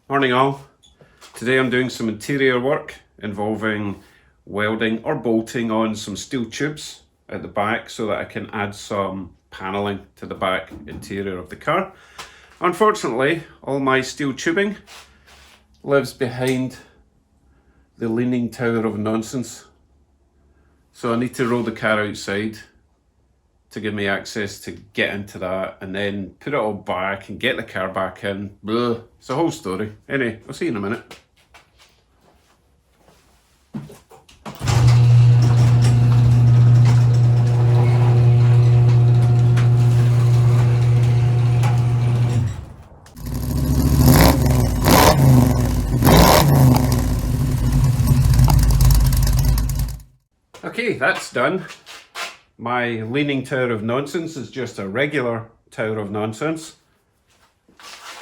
Morning all. Today I'm doing some interior work involving welding or bolting on some steel tubes at the back so that I can add some paneling to the back interior of the car. Unfortunately, all my steel tubing lives behind the leaning tower of nonsense. So I need to roll the car outside to give me access to get into that and then put it all back and get the car back in. Blah. It's a whole story. Anyway, I'll see you in a minute. Okay, that's done. My leaning tower of nonsense is just a regular tower of nonsense.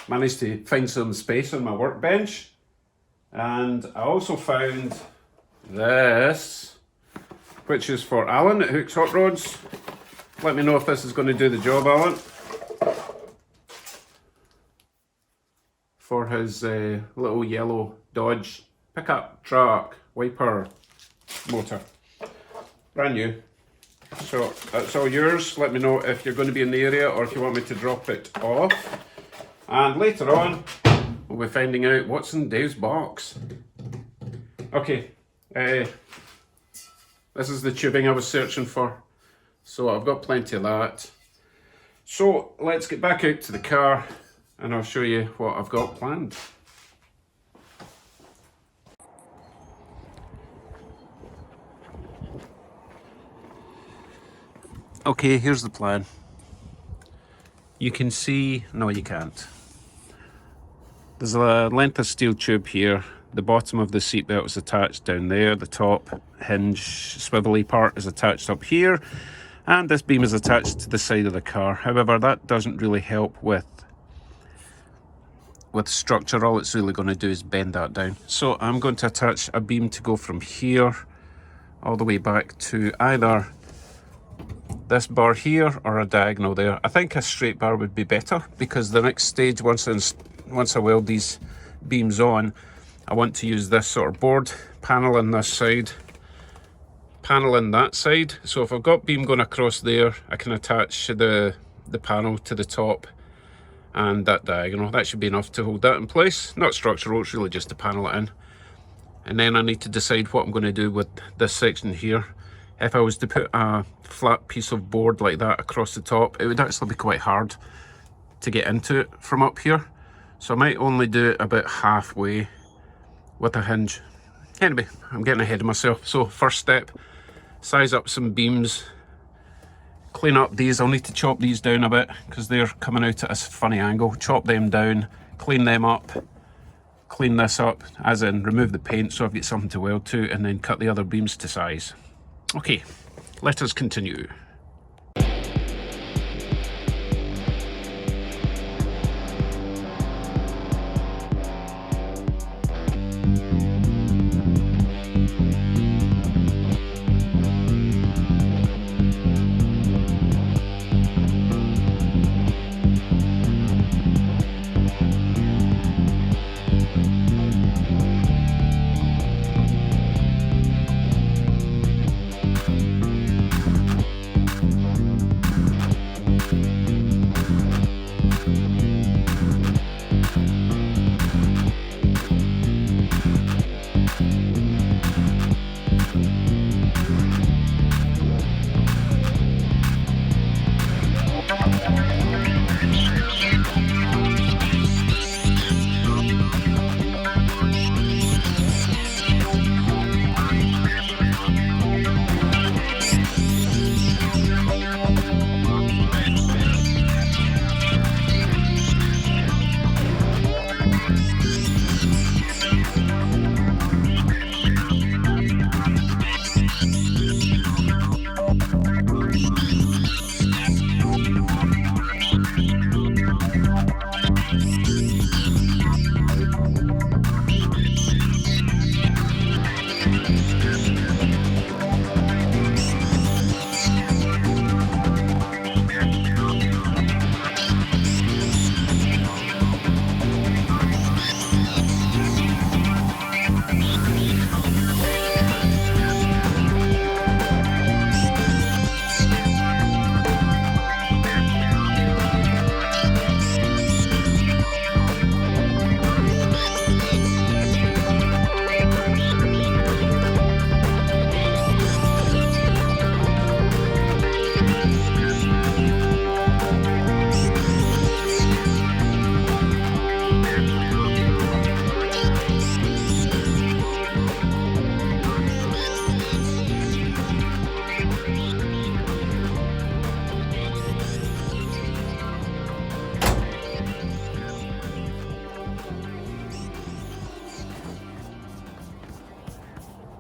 Managed to find some space on my workbench. And I also found this, which is for Alan at Hooks Hot Rods. Let me know if this is going to do the job, Alan. For his little yellow Dodge pickup truck wiper motor. Brand new. So that's all yours. Let me know if you're going to be in the area or if you want me to drop it off. And later on, we'll be finding out what's in Dave's box. Okay, this is the tubing I was searching for. So I've got plenty of that. So let's get back out to the car and I'll show you what I've got planned. Okay, here's the plan. You can see, no you can't. There's a length of steel tube here. The bottom of the seatbelt is attached down there. The top hinge swivelly part is attached up here. And this beam is attached to the side of the car. However, that doesn't really help with structure. All it's really going to do is bend that down. So I'm going to attach a beam to go from here all the way back to either this bar here or a diagonal there. I think a straight bar would be better because the next stage, once I weld these beams on, I want to use this sort of board, panel on this side, panel on that side. So if I've got beam going across there, I can attach the panel to the top and that diagonal. That should be enough to hold that in place. Not structural, it's really just to panel it in. And then I need to decide what I'm going to do with this section here. If I was to put a flat piece of board like that across the top, it would actually be quite hard to get into it from up here. So I might only do it about halfway with a hinge. Anyway, I'm getting ahead of myself. So first step, size up some beams, clean up these. I'll need to chop these down a bit because they're coming out at a funny angle. Chop them down, clean them up, clean this up, as in remove the paint so I've got something to weld to, and then cut the other beams to size. Okay, let us continue.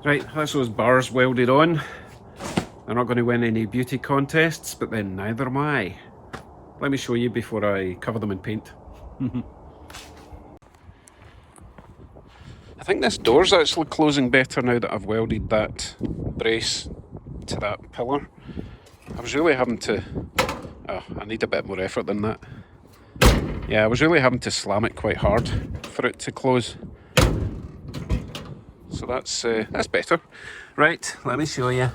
Right, that's those bars welded on. They're not going to win any beauty contests, but then neither am I. Let me show you before I cover them in paint. I think this door's actually closing better now that I've welded that brace to that pillar. I was really having to... Oh, I need a bit more effort than that. Yeah, I was really having to slam it quite hard for it to close. So that's better. Right, let me show you.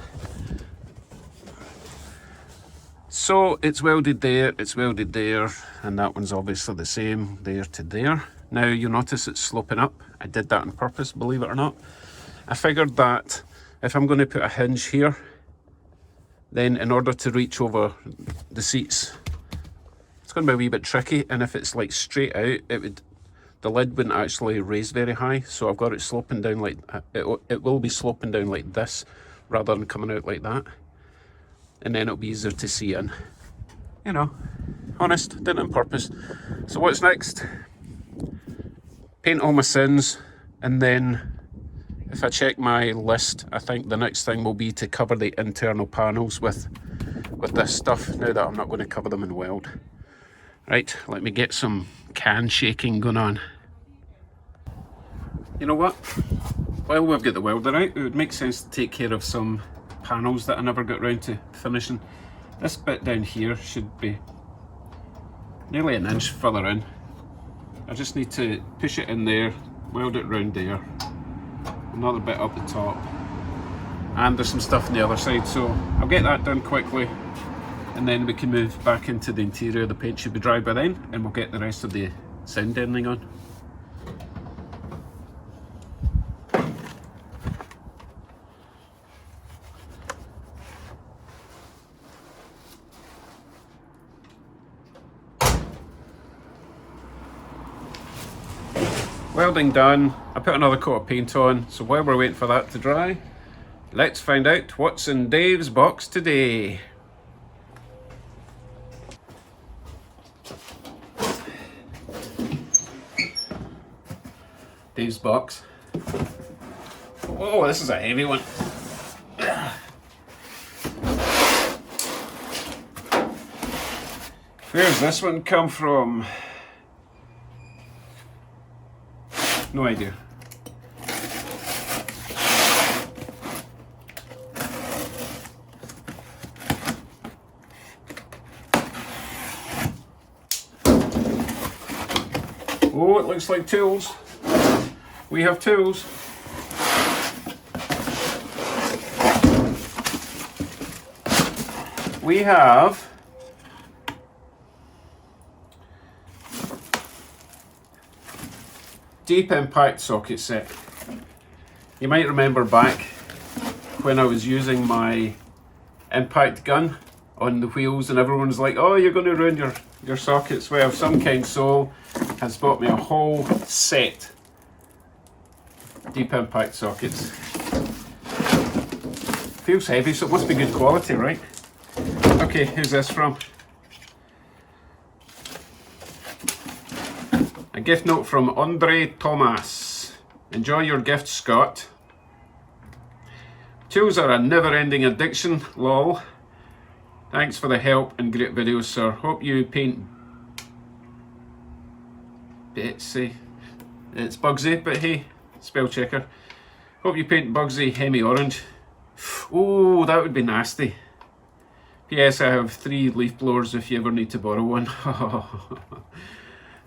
So it's welded there, and that one's obviously the same there to there. Now you'll notice it's sloping up. I did that on purpose, believe it or not. I figured that if I'm going to put a hinge here, then in order to reach over the seats, it's going to be a wee bit tricky, and if it's like straight out, the lid wouldn't actually raise very high. So I've got it sloping down like, it will be sloping down like this rather than coming out like that. And then it'll be easier to see in. You know, honest, did it on purpose. So what's next? Paint all my sins, and then if I check my list, I think the next thing will be to cover the internal panels with this stuff, now that I'm not going to cover them in weld. Right, let me get some can shaking going on. You know what? While we've got the welder out, it would make sense to take care of some panels that I never got round to finishing. This bit down here should be nearly an inch further in. I just need to push it in there, weld it round there, another bit up the top, and there's some stuff on the other side, so I'll get that done quickly, and then we can move back into the interior. The paint should be dry by then, and we'll get the rest of the sound deadening on. Welding done. I put another coat of paint on, so while we're waiting for that to dry, let's find out what's in Dave's box today. Dave's box. Oh, this is a heavy one. Where's this one come from? No idea. Oh, it looks like tools. We have tools. We have deep impact socket set. You might remember back when I was using my impact gun on the wheels and everyone's like, oh, you're going to ruin your sockets. Well, Some Kind Soul has bought me a whole set deep impact sockets. Feels heavy, so it must be good quality, right? Okay, who's this from? A gift note from Andre Thomas. Enjoy your gift, Scott. Tools are a never-ending addiction, lol. Thanks for the help and great videos, sir. Hope you paint Betsy. It's Bugsy, but hey, spell checker. Hope you paint Bugsy Hemi orange. Oh, that would be nasty. P.S. I have 3 leaf blowers if you ever need to borrow one.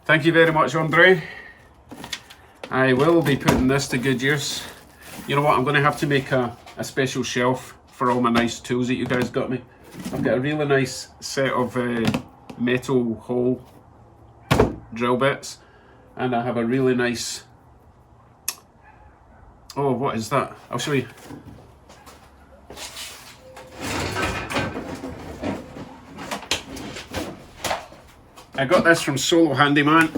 Thank you very much, Andre. I will be putting this to good use. You know what, I'm going to have to make a special shelf for all my nice tools that you guys got me. I've got a really nice set of metal hole drill bits, and I have a really nice... Oh, what is that? I'll show you. I got this from Solo Handyman.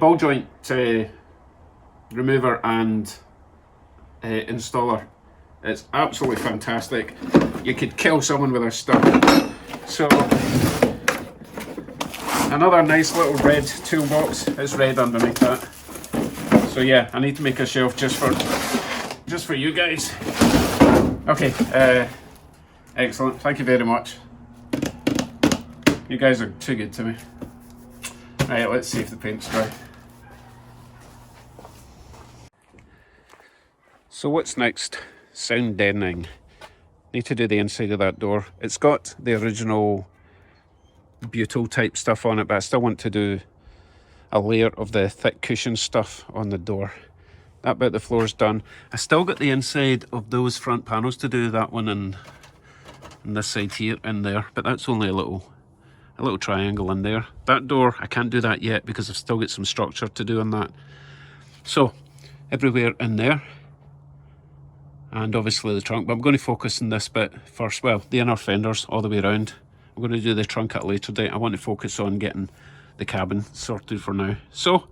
Ball joint remover and installer. It's absolutely fantastic. You could kill someone with this stuff. So, another nice little red toolbox. It's red underneath that. So yeah, I need to make a shelf just for you guys. Okay, excellent. Thank you very much. You guys are too good to me. Right, let's see if the paint's dry. So what's next? Sound deadening. Need to do the inside of that door. It's got the original butyl type stuff on it, but I still want to do a layer of the thick cushion stuff on the door. That bit of the floor's done. I still got the inside of those front panels to do, that one and this side here and there, but that's only a little triangle in there. That door, I can't do that yet because I've still got some structure to do on that. So everywhere in there, and obviously the trunk, but I'm going to focus on this bit first. Well, the inner fenders all the way around. I'm going to do the trunk at a later date. I want to focus on getting the cabin sorted for now. So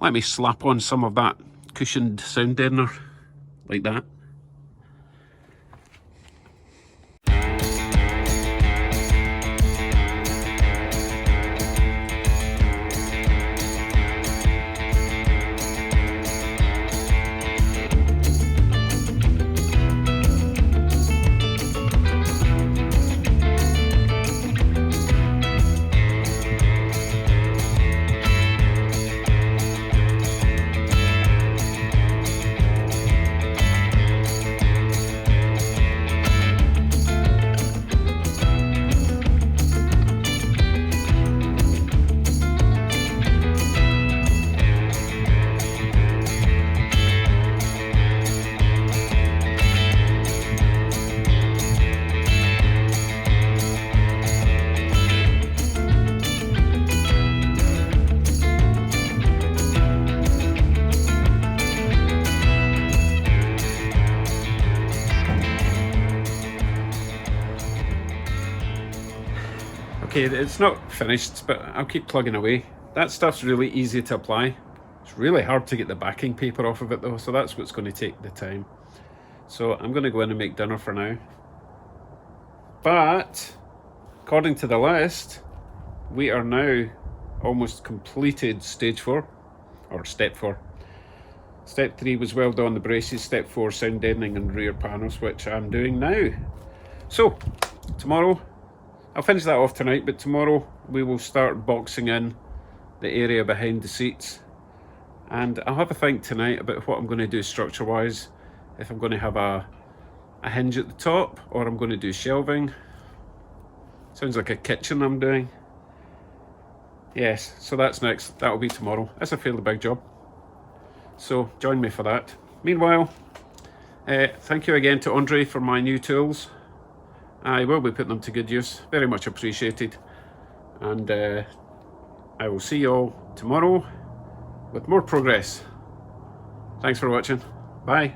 let me slap on some of that cushioned sound deadener like that. Okay, it's not finished, but I'll keep plugging away. That stuff's really easy to apply. It's really hard to get the backing paper off of it though, so that's what's going to take the time. So I'm going to go in and make dinner for now. But according to the list, we are now almost completed stage 4, or step 4. Step 3 was weld on the braces, step 4 sound deadening and rear panels, which I'm doing now. So tomorrow, I'll finish that off tonight, but tomorrow we will start boxing in the area behind the seats. And I'll have a think tonight about what I'm going to do structure wise. If I'm going to have a hinge at the top, or I'm going to do shelving. Sounds like a kitchen I'm doing. Yes, so that's next. That'll be tomorrow. That's a fairly big job. So join me for that. Meanwhile, thank you again to Andre for my new tools. I will be putting them to good use. Very much appreciated. And I will see you all tomorrow with more progress. Thanks for watching. Bye.